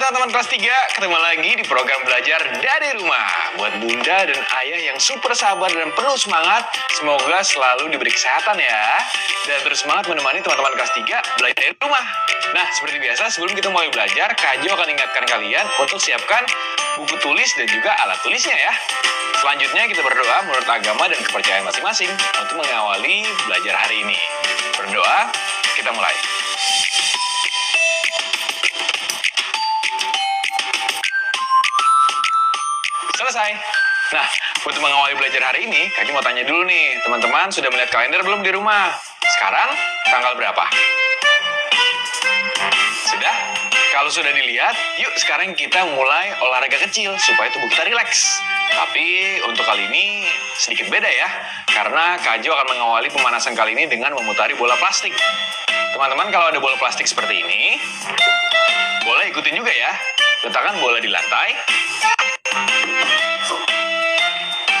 Teman-teman kelas 3, ketemu lagi di program belajar dari rumah. Buat bunda dan ayah yang super sabar dan penuh semangat, semoga selalu diberi kesehatan ya. Dan terus semangat menemani teman-teman kelas 3 belajar dari rumah. Nah, seperti biasa sebelum kita mulai belajar, Kak Jo akan ingatkan kalian untuk siapkan buku tulis dan juga alat tulisnya ya. Selanjutnya kita berdoa menurut agama dan kepercayaan masing-masing untuk mengawali belajar hari ini. Berdoa, kita mulai. Selesai. Nah, untuk mengawali belajar hari ini, Kaki mau tanya dulu nih, teman-teman sudah melihat kalender belum di rumah? Sekarang, tanggal berapa? Sudah? Kalau sudah dilihat, yuk sekarang kita mulai olahraga kecil supaya tubuh kita rileks. Tapi untuk kali ini sedikit beda ya, karena Kak Jo akan mengawali pemanasan kali ini dengan memutari bola plastik. Teman-teman kalau ada bola plastik seperti ini, boleh ikutin juga ya. Letakkan bola di lantai.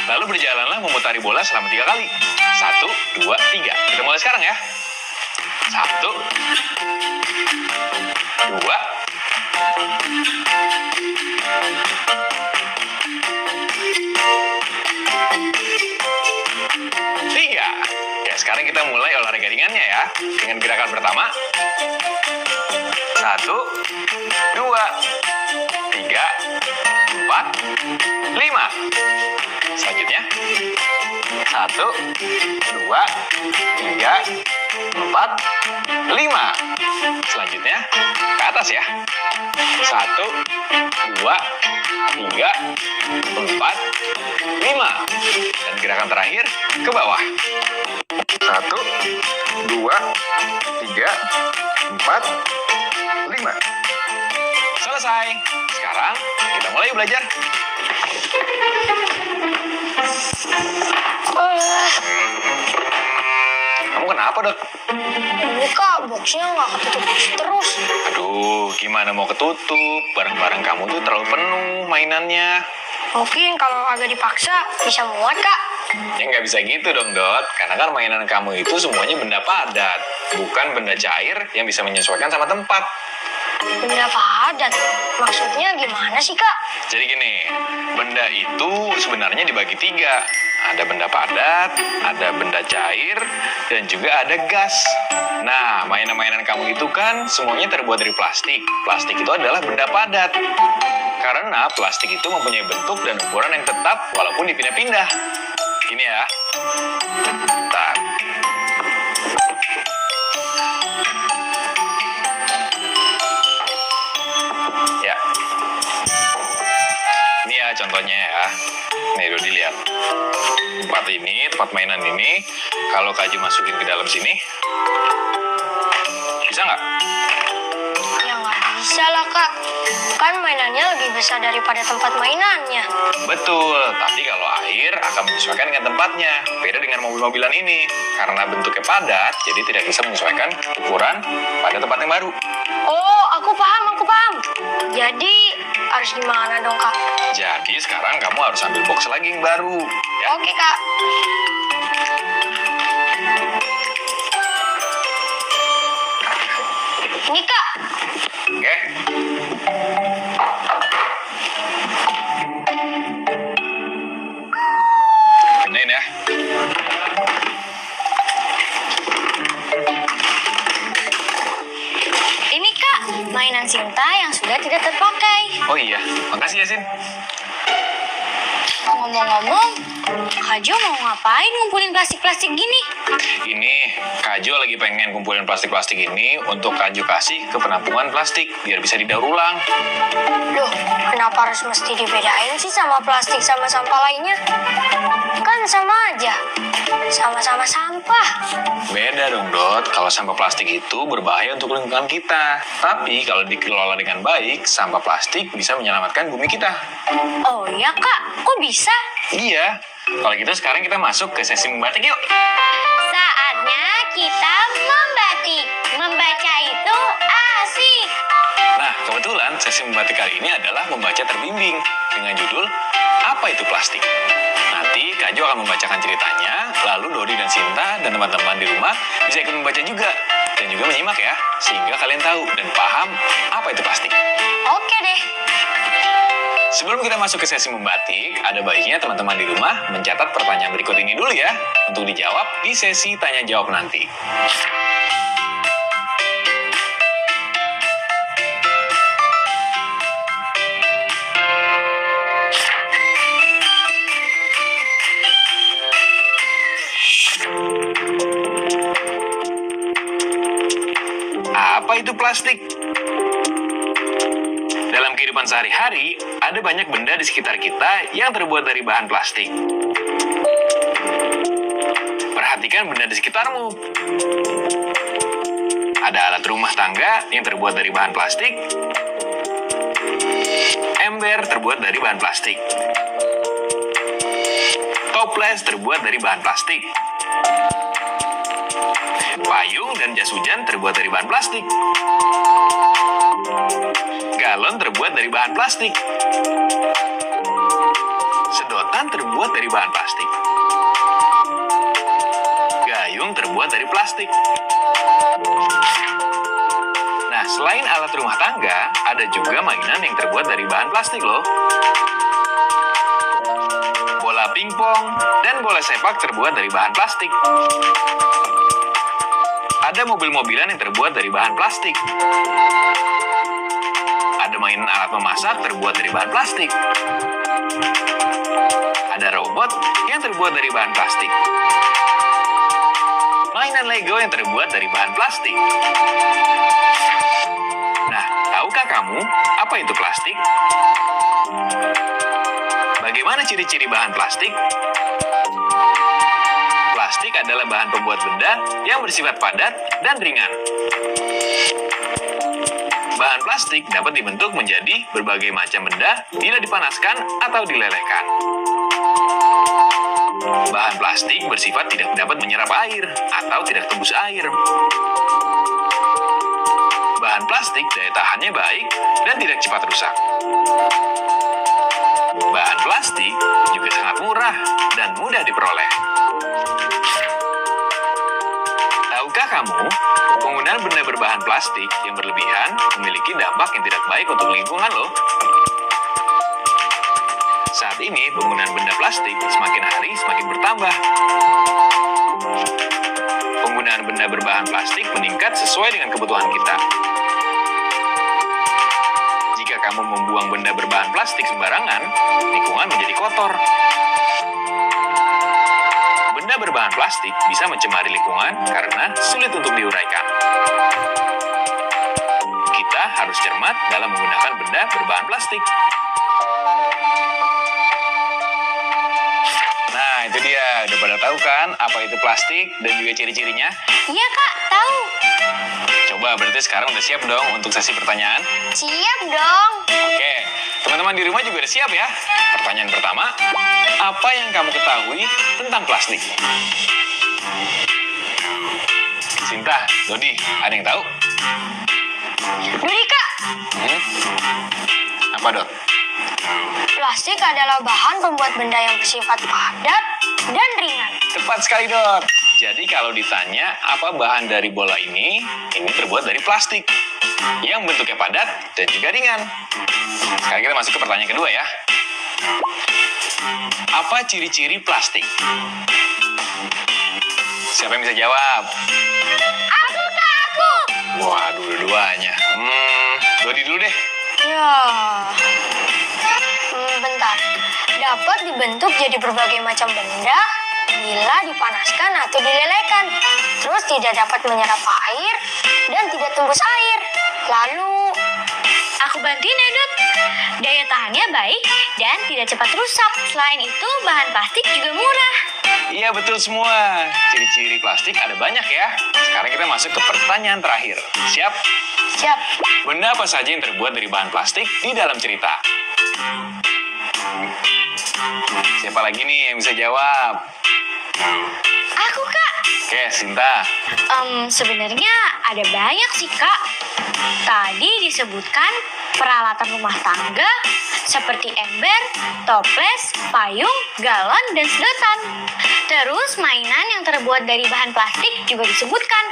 Lalu berjalanlah memutari bola selama 3 kali. 1, 2, 3. Kita mulai sekarang ya. 1, 2, 3. Ya, sekarang kita mulai olahraga ringannya ya. Dengan gerakan pertama. 1, 2, 3, 4, 5. Selanjutnya 1, 2, 3, 4, 5. Selanjutnya ke atas ya. 1, 2, 3, 4, 5. Dan gerakan terakhir ke bawah. 1, 2, 3, 4, 5. Selesai. Sekarang kita mulai belajar. Kamu kenapa, Dok? Ini Kak, boxnya nggak ketutup terus. Aduh, gimana mau ketutup? Barang-barang kamu tuh terlalu penuh mainannya. Mungkin kalau agak dipaksa bisa muat Kak. Ya nggak bisa gitu dong, Dot. Karena kan mainan kamu itu semuanya benda padat, bukan benda cair yang bisa menyesuaikan sama tempat. Benda padat? Maksudnya gimana sih Kak? Jadi gini, benda itu sebenarnya dibagi 3. Ada benda padat, ada benda cair, dan juga ada gas. Nah, mainan-mainan kamu itu kan semuanya terbuat dari plastik. Plastik itu adalah benda padat. Karena plastik itu mempunyai bentuk dan ukuran yang tetap walaupun dipindah-pindah. Gini ya. Bentar. Ya. Ini ya contohnya ya. Nih udah dilihat. Tempat mainan ini, kalau Kak Jo masukin ke dalam sini, bisa nggak? Ya nggak bisa lah Kak. Kan mainannya lebih besar daripada tempat mainannya. Betul, tapi kalau air akan menyesuaikan dengan tempatnya. Beda dengan mobil-mobilan ini. Karena bentuknya padat, jadi tidak bisa menyesuaikan ukuran pada tempat yang baru. Oh, aku paham. Jadi harus gimana dong Kak? Jadi sekarang kamu harus ambil box lagi yang baru. Ya? Oke Kak. Ini Kak. Oke. Pindahin ya. Ini Kak, mainan Sinta yang sudah tidak terpakai. Oh iya, makasih ya Sin. Ngomong-ngomong, Kak Jo mau ngapain ngumpulin plastik-plastik gini? Ini, Kak Jo lagi pengen kumpulin plastik-plastik ini untuk Kak Jo kasih ke penampungan plastik biar bisa didaur ulang. Loh, kenapa harus mesti dibedain sih sama plastik sama sampah lainnya? Kan sama aja, sama-sama sampah. Beda dong, Dot. Kalau sampah plastik itu berbahaya untuk lingkungan kita. Tapi kalau dikelola dengan baik, sampah plastik bisa menyelamatkan bumi kita. Oh iya kak, kok bisa? Iya. Kalau gitu sekarang kita masuk ke sesi membatik yuk. Saatnya kita membatik. Membaca itu asik. Nah, kebetulan sesi membatik kali ini adalah membaca terbimbing dengan judul Apa Itu Plastik? Nanti Kak Jo akan membacakan ceritanya, lalu Dodi dan Sinta dan teman-teman di rumah bisa ikut membaca juga. Dan juga menyimak ya, sehingga kalian tahu dan paham apa itu plastik. Oke deh. Sebelum kita masuk ke sesi membatik, ada baiknya teman-teman di rumah mencatat pertanyaan berikut ini dulu ya, untuk dijawab di sesi tanya-jawab nanti. Apa itu plastik? Dalam kehidupan sehari-hari, ada banyak benda di sekitar kita yang terbuat dari bahan plastik. Perhatikan benda di sekitarmu. Ada alat rumah tangga yang terbuat dari bahan plastik. Ember terbuat dari bahan plastik. Toples terbuat dari bahan plastik. Payung dan jas hujan terbuat dari bahan plastik. Galon terbuat dari bahan plastik. Sedotan terbuat dari bahan plastik. Gayung terbuat dari plastik. Nah, selain alat rumah tangga, ada juga mainan yang terbuat dari bahan plastik loh. Bola pingpong dan bola sepak terbuat dari bahan plastik. Ada mobil-mobilan yang terbuat dari bahan plastik. Ada mainan alat memasak terbuat dari bahan plastik. Ada robot yang terbuat dari bahan plastik. Mainan Lego yang terbuat dari bahan plastik. Nah, tahukah kamu apa itu plastik? Bagaimana ciri-ciri bahan plastik? Plastik adalah bahan pembuat benda yang bersifat padat dan ringan. Bahan plastik dapat dibentuk menjadi berbagai macam benda bila dipanaskan atau dilelehkan. Bahan plastik bersifat tidak dapat menyerap air atau tidak tembus air. Bahan plastik daya tahannya baik dan tidak cepat rusak. Bahan plastik juga sangat murah dan mudah diperoleh. Tahukah kamu, penggunaan benda berbahan plastik yang berlebihan memiliki dampak yang tidak baik untuk lingkungan loh. Saat ini, penggunaan benda plastik semakin hari semakin bertambah. Penggunaan benda berbahan plastik meningkat sesuai dengan kebutuhan kita. Jika kamu membuang benda berbahan plastik sembarangan, lingkungan menjadi kotor. Benda berbahan plastik bisa mencemari lingkungan karena sulit untuk diuraikan. Kita harus cermat dalam menggunakan benda berbahan plastik. Nah, itu dia. Udah pada tahu kan apa itu plastik dan juga ciri-cirinya? Iya kak, tahu. Coba berarti sekarang udah siap dong untuk sesi pertanyaan? Siap dong. Oke, teman-teman di rumah juga udah siap ya? Pertanyaan pertama, apa yang kamu ketahui tentang plastik? Sinta, Dodi, ada yang tahu? Dodi kak, Apa, Dot? plastik adalah bahan pembuat benda yang bersifat padat dan ringan. Tepat sekali, Dot. Jadi kalau ditanya apa bahan dari bola ini terbuat dari plastik yang bentuknya padat dan juga ringan. Sekarang kita masuk ke pertanyaan kedua ya. Apa ciri-ciri plastik? Siapa yang bisa jawab? Aku kak, aku. Wah, dua-duanya. Dodi dulu deh. Ya, bentar. Dapat dibentuk jadi berbagai macam benda apabila dipanaskan atau dilelehkan, terus tidak dapat menyerap air dan tidak tembus air. Lalu, Aku bantuin ya, Dut. Daya tahannya baik dan tidak cepat rusak. Selain itu, bahan plastik juga murah. Iya betul semua. Ciri-ciri plastik ada banyak ya. Sekarang kita masuk ke pertanyaan terakhir. Siap? siap. Benda apa saja yang terbuat dari bahan plastik di dalam cerita? Siapa lagi nih yang bisa jawab? Aku, Kak. Oke, Sinta. Sebenarnya ada banyak sih, Kak. Tadi disebutkan peralatan rumah tangga seperti ember, toples, payung, galon, dan sedotan. Terus mainan yang terbuat dari bahan plastik juga disebutkan.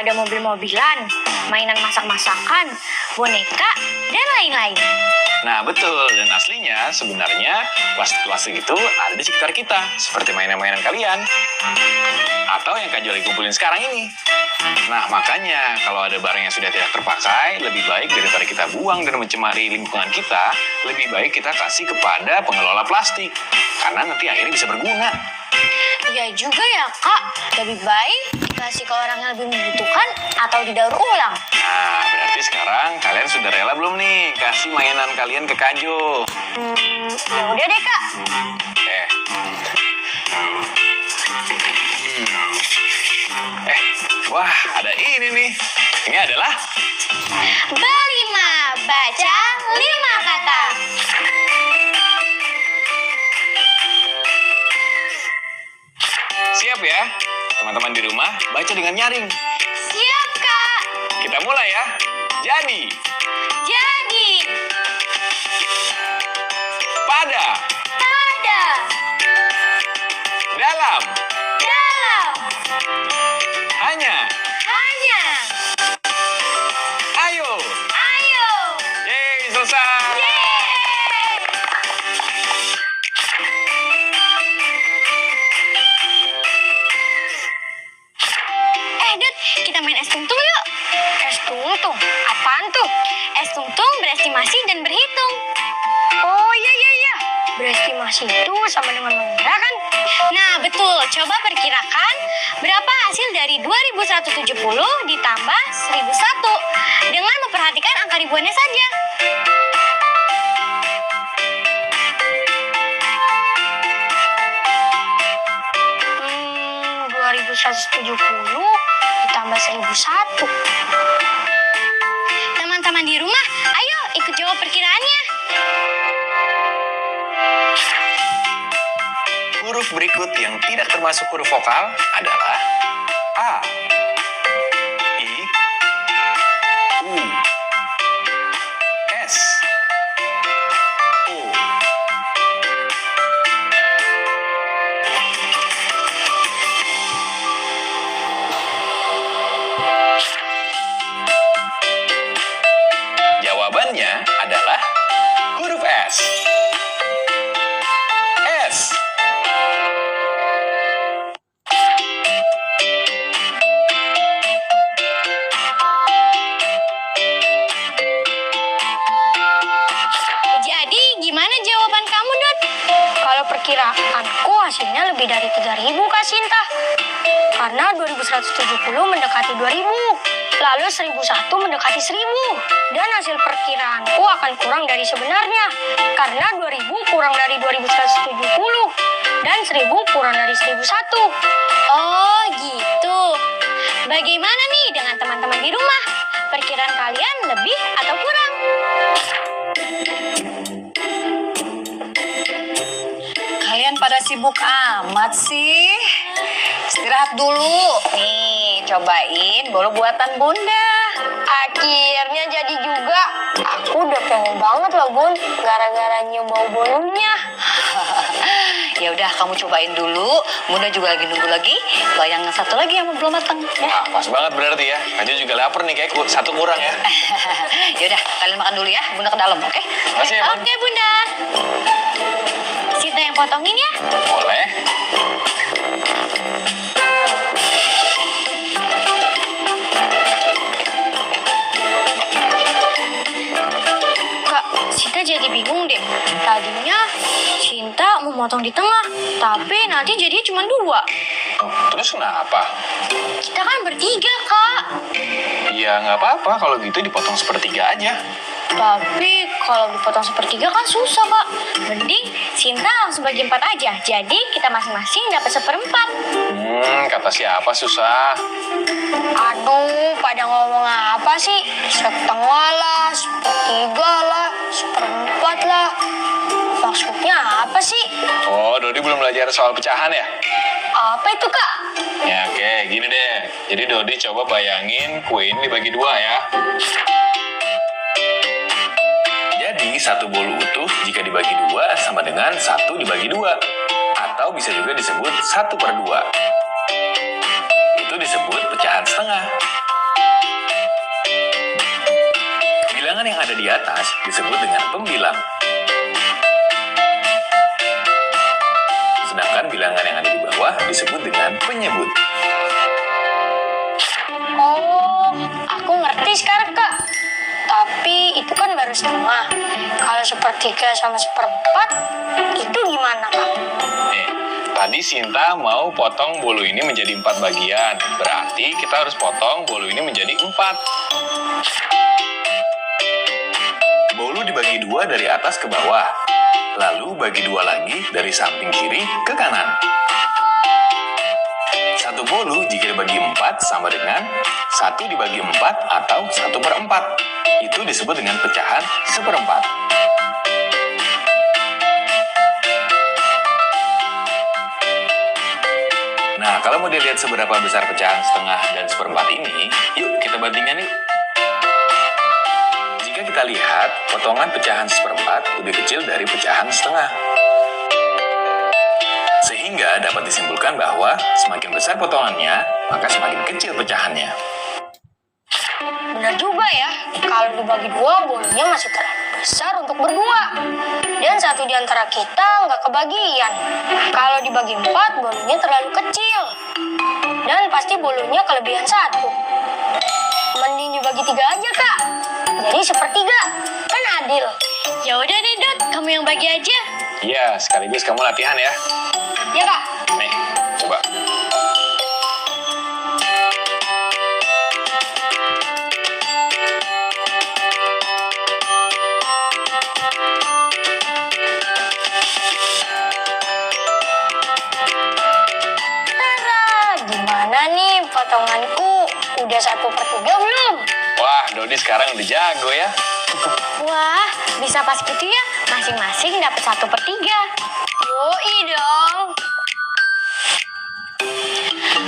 Ada mobil-mobilan, mainan masak-masakan, boneka, dan lain-lain. Nah betul, dan aslinya sebenarnya plastik-plastik itu ada di sekitar kita. Seperti mainan-mainan kalian. Atau yang Kak Joli kumpulin sekarang ini. Nah makanya kalau ada barang yang sudah tidak terpakai, lebih baik daripada kita buang dan mencemari lingkungan kita, lebih baik kita kasih kepada pengelola plastik. Karena nanti akhirnya bisa berguna. Ya juga ya, Kak. Lebih baik dikasih ke orang yang lebih membutuhkan atau didaur ulang. Nah berarti sekarang kalian sudah rela belum nih kasih mainan kalian ke Kak Jo? Ya udah deh, Kak. Oke. Wah, ada ini nih. Ini adalah Berlima, baca 5 kata. siap ya. Teman-teman di rumah baca dengan nyaring. Siap, Kak. Kita mulai ya. Jadi, pada, pada, dalam, dalam, hanya, hanya, ayo. ayo. Yeay, selesai. Dut, kita main es tungtung yuk. Es tungtung? Apaan tuh? Es tungtung berestimasi dan berhitung. Oh iya. Berestimasi itu sama dengan mengira kan? Nah, betul. Coba perkirakan berapa hasil dari 2170 ditambah 1001 dengan memperhatikan angka ribuannya saja. Hmm, 2170 ditambah 1001. Teman-teman di rumah, ayo ikut jawab perkiraannya. Huruf berikut yang tidak termasuk huruf vokal adalah A, I, U, S, O. Jawabannya adalah huruf S. S. Jadi, gimana jawaban kamu, Dut? Kalau perkiraanku hasilnya lebih dari 3.000 Kak Sinta. Karena 2170 mendekati 2.000. Lalu 1001 mendekati 1.000. Dan hasil perkiraanku akan kurang dari sebenarnya. Karena 2.000 kurang dari 2170. Dan 1.000 kurang dari 1.001. Oh, gitu. Bagaimana nih dengan teman-teman di rumah? Perkiraan kalian lebih atau kurang? Kalian pada sibuk amat sih. Istirahat dulu. Nih, cobain bolu buatan Bunda. Akhirnya jadi juga. Aku udah pengen banget loh Bun. Gara-gara nyium bau bolunya. Ya udah, kamu cobain dulu. Bunda juga lagi nunggu lagi. Yang satu lagi yang belum matang. Ya. Wah, pas banget berarti ya. Kak Jo juga lapar nih, kayak satu kurang ya. Ya udah, kalian makan dulu ya. Bunda ke dalam, oke? Makasih ya, Bun. Oke, Bunda. Sita yang potongin ya. Boleh. Kak, Sita jadi bingung deh. Tadinya Cinta Sinta mau motong di tengah, tapi nanti jadinya cuma 2. Terus kenapa? Kita kan bertiga, Kak. Ya nggak apa-apa kalau gitu dipotong sepertiga aja. Tapi kalau dipotong sepertiga kan susah, Kak. Mending Sinta langsung bagi 4 aja. Jadi kita masing-masing dapat 1/4. Kata siapa susah? Aduh, pada ngomong apa sih? Setengah lah, sepertiga lah, 1/4 lah. Maksudnya apa sih? Oh, Dodi belum belajar soal pecahan ya? Apa itu, Kak? Ya oke, gini deh. Jadi Dodi coba bayangin kue ini dibagi 2 ya. Jadi satu bolu utuh jika dibagi 2 sama dengan 1 dibagi 2. Atau bisa juga disebut 1/2. Itu disebut pecahan setengah. Bilangan yang ada di atas disebut dengan pembilang. Sedangkan bilangan yang ada di bawah disebut dengan penyebut. Oh, aku ngerti sekarang, Kak. Tapi itu kan baru setengah. Kalau 1/3 sama 1/4, itu gimana, Kak? Tadi Sinta mau potong bolu ini menjadi 4 bagian. Berarti kita harus potong bolu ini menjadi 4. Bolu dibagi 2 dari atas ke bawah. Lalu bagi 2 lagi dari samping kiri ke kanan. Satu bolu jika dibagi 4 sama dengan 1 dibagi 4 atau 1/4. Itu disebut dengan pecahan 1/4. Nah, kalau mau dilihat seberapa besar pecahan setengah dan 1/4 ini, yuk kita bandingkan yuk. Jika kita lihat, potongan pecahan 1/4 lebih kecil dari pecahan setengah. Sehingga dapat disimpulkan bahwa semakin besar potongannya, maka semakin kecil pecahannya. Benar juga ya, kalau dibagi 2, bolunya masih terlalu besar untuk berdua. Dan satu di antara kita nggak kebagian. Kalau dibagi 4, bolunya terlalu kecil. Dan pasti bolunya kelebihan 1. Mending dibagi 3 aja, Kak. Jadi 1/3, kan adil. Ya udah deh, Dot. Kamu yang bagi aja. Iya, sekaligus kamu latihan ya. Ya, Kak? Nih, coba. Gimana nih potonganku? Udah 1/3 belum? Wah, Dodi sekarang udah jago ya. Wah, bisa pas gitu ya. Masing-masing dapat 1/3. Yoi dong.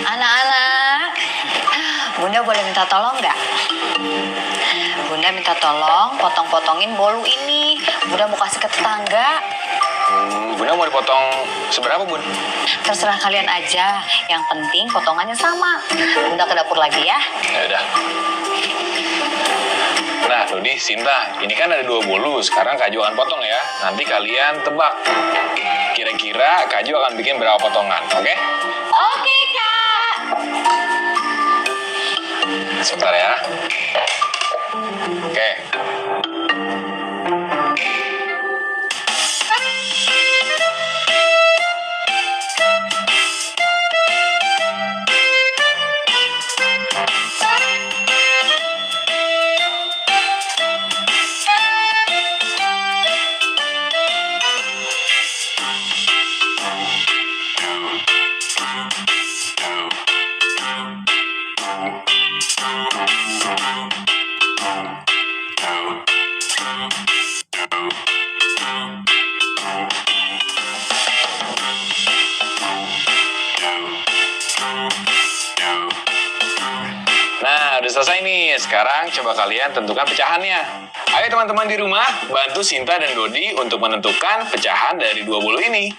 Anak-anak, Bunda boleh minta tolong nggak? Bunda minta tolong potong-potongin bolu ini. Bunda mau kasih ke tetangga. Bunda mau dipotong seberapa, Bun? Terserah kalian aja. Yang penting potongannya sama. Bunda ke dapur lagi ya. Ya udah. Nah, Dodi, Sinta, ini kan ada 2 bolu. Sekarang Kak Jo akan potong ya. Nanti kalian tebak. Kira-kira Kak Jo akan bikin berapa potongan, oke? Oke, Kak. Sebentar ya. Oke. Nah, udah selesai nih. Sekarang coba kalian tentukan pecahannya. Ayo teman-teman di rumah, bantu Sinta dan Dodi untuk menentukan pecahan dari 2 bolu ini.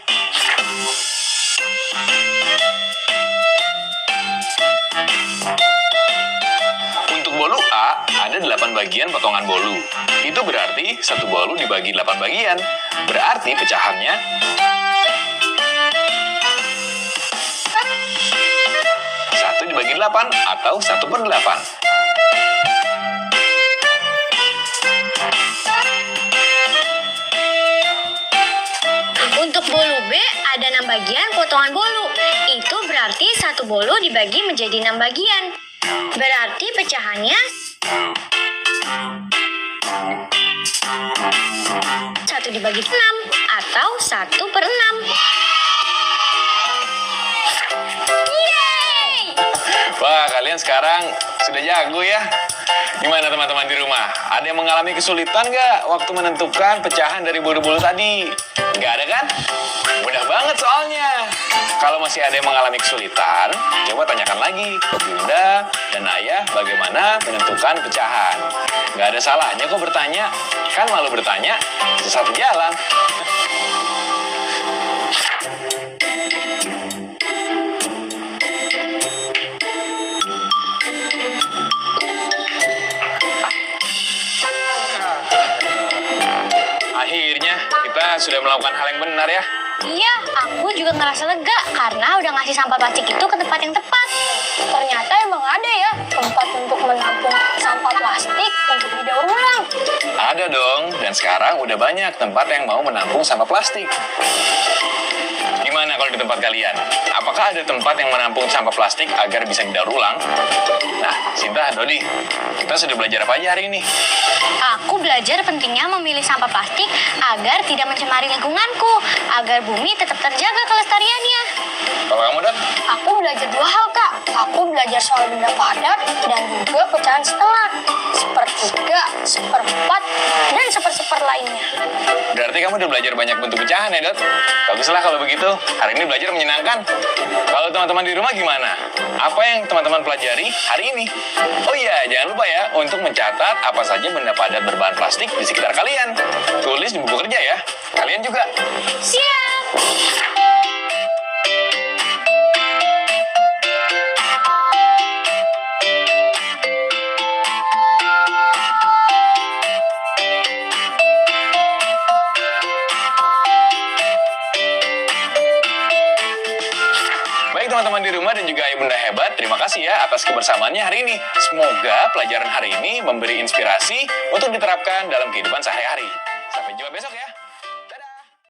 Untuk bolu A, ada 8 bagian potongan bolu. Itu berarti 1 bolu dibagi 8 bagian. Berarti pecahannya 1 dibagi 8 atau 1/8. Untuk bolu bagian potongan bolu. Itu berarti satu bolu dibagi menjadi 6 bagian. Berarti pecahannya 1 dibagi 6 atau 1/6. Yeay! Wah, kalian sekarang sudah jago ya. Gimana teman-teman di rumah? Ada yang mengalami kesulitan nggak waktu menentukan pecahan dari bolu-bolu tadi? Nggak ada kan? Mudah banget soalnya. Kalau masih ada yang mengalami kesulitan, coba tanyakan lagi ke Bunda dan Ayah bagaimana menentukan pecahan. Nggak ada salahnya kok bertanya. Kan malu bertanya, sesat jalan. Akhirnya kita sudah melakukan hal yang benar ya. Iya, aku juga ngerasa lega karena udah ngasih sampah plastik itu ke tempat yang tepat. Ternyata emang ada ya tempat untuk menampung sampah plastik untuk didaur ulang. Ada dong, dan sekarang udah banyak tempat yang mau menampung sampah plastik. Gimana kalau di tempat kalian? Apakah ada tempat yang menampung sampah plastik agar bisa didaur ulang? Nah, Sinta, Dodi, kita sudah belajar apa aja hari ini? Aku belajar pentingnya memilih sampah plastik agar tidak mencemari lingkunganku, agar bumi tetap terjaga kelestariannya. Kalau kamu, Dot? Aku belajar 2 hal, Kak. Aku belajar soal benda padat dan juga pecahan setengah. Sepertiga, seperempat, dan seperseper lainnya. Berarti kamu udah belajar banyak bentuk pecahan ya, Dot? Baguslah kalau begitu. Hari ini belajar menyenangkan. Kalau teman-teman di rumah gimana? Apa yang teman-teman pelajari hari ini? Oh iya, jangan lupa ya untuk mencatat apa saja benda padat berbahan plastik di sekitar kalian. Tulis di buku kerja ya. Kalian juga. Siap! Baik teman-teman di rumah dan juga Ayah Bunda hebat, terima kasih ya atas kebersamaannya hari ini. Semoga pelajaran hari ini memberi inspirasi untuk diterapkan dalam kehidupan sehari-hari. Sampai jumpa besok ya.